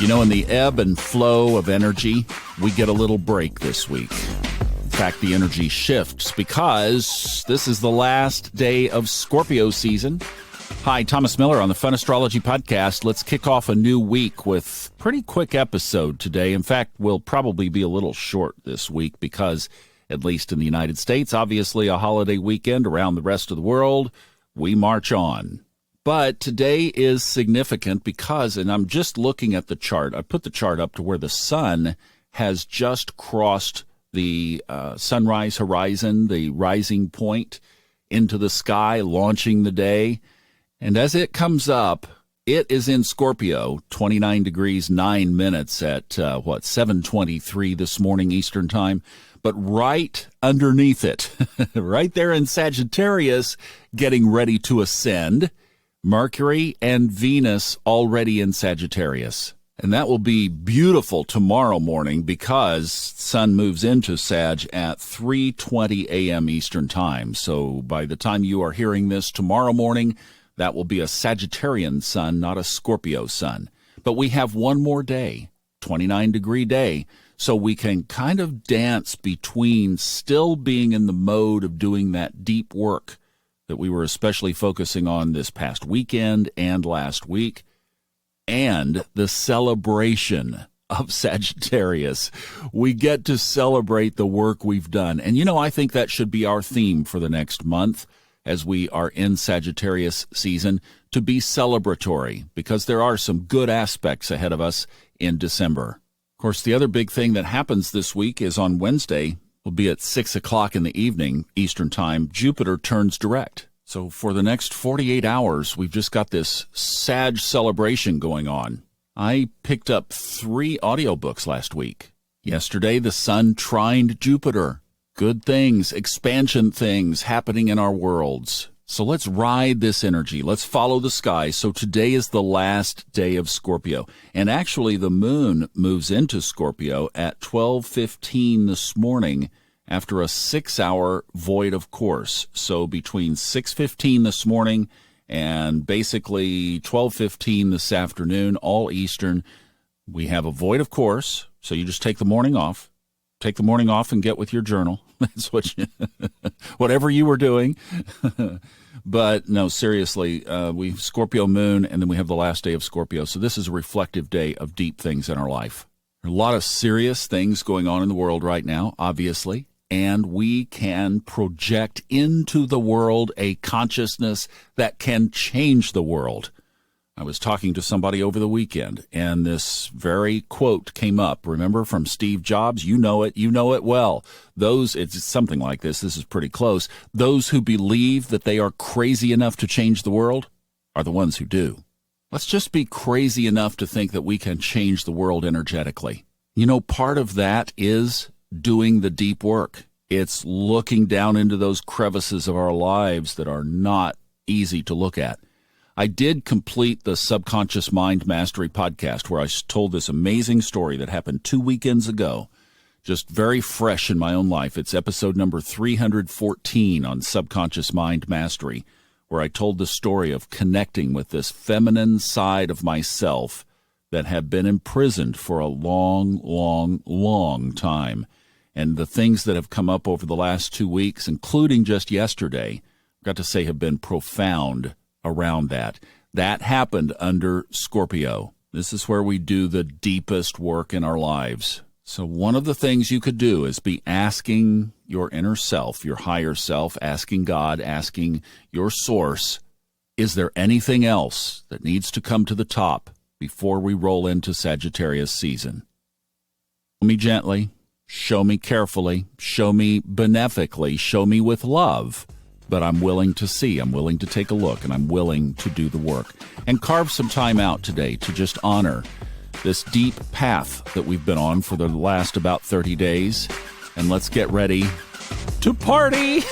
You know, in the ebb and flow of energy, we get a little break this week. In fact, the energy shifts because this is the last day of Scorpio season. Hi, Thomas Miller on the Fun Astrology Podcast. Let's kick off a new week with a pretty quick episode today. In fact, we'll probably be a little short this week because, at least in the United States, obviously a holiday weekend. Around the rest of the world, we march on. But today is significant because, and I'm just looking at the chart, I put the chart up to where the sun has just crossed the sunrise horizon, the rising point into the sky, launching the day. And as it comes up, it is in Scorpio, 29 degrees, 9 minutes at, 7:23 this morning Eastern time. But right underneath it, right there in Sagittarius, getting ready to ascend, Mercury and Venus already in Sagittarius. And that will be beautiful tomorrow morning because sun moves into Sag at 3:20 a.m. Eastern time. So by the time you are hearing this tomorrow morning, that will be a Sagittarian sun, not a Scorpio sun. But we have one more day, 29-degree day, so we can kind of dance between still being in the mode of doing that deep work that we were especially focusing on this past weekend and last week, and the celebration of Sagittarius. We get to celebrate the work we've done. And, you know, I think that should be our theme for the next month as we are in Sagittarius season, to be celebratory, because there are some good aspects ahead of us in December. Of course, the other big thing that happens this week is on Wednesday, will be at 6 o'clock in the evening, Eastern Time, Jupiter turns direct. So for the next 48 hours, we've just got this Sag celebration going on. I picked up 3 audiobooks last week. Yesterday, the sun trined Jupiter. Good things, expansion things happening in our worlds. So let's ride this energy. Let's follow the sky. So today is the last day of Scorpio. And actually, the moon moves into Scorpio at 12:15 this morning after a 6-hour void of course. So between 6:15 this morning and basically 12:15 this afternoon, all Eastern, we have a void of course. So you just take the morning off. Take the morning off and get with your journal. That's what whatever you were doing. But no, seriously, we have Scorpio moon, and then we have the last day of Scorpio. So this is a reflective day of deep things in our life. There are a lot of serious things going on in the world right now, obviously, and we can project into the world a consciousness that can change the world. I was talking to somebody over the weekend, and this very quote came up. Remember, from Steve Jobs? You know it well. It's something like this. This is pretty close. Those who believe that they are crazy enough to change the world are the ones who do. Let's just be crazy enough to think that we can change the world energetically. You know, part of that is doing the deep work. It's looking down into those crevices of our lives that are not easy to look at. I did complete the Subconscious Mind Mastery podcast where I told this amazing story that happened 2 weekends ago, just very fresh in my own life. It's episode number 314 on Subconscious Mind Mastery, where I told the story of connecting with this feminine side of myself that had been imprisoned for a long, long, long time. And the things that have come up over the last 2 weeks, including just yesterday, I've got to say have been profound around that. That happened under Scorpio. This is where we do the deepest work in our lives. So one of the things you could do is be asking your inner self, your higher self, asking God, asking your source, is there anything else that needs to come to the top before we roll into Sagittarius season? Show me gently, show me carefully, show me benefically, show me with love. But I'm willing to see, I'm willing to take a look, and I'm willing to do the work. And carve some time out today to just honor this deep path that we've been on for the last about 30 days. And let's get ready to party!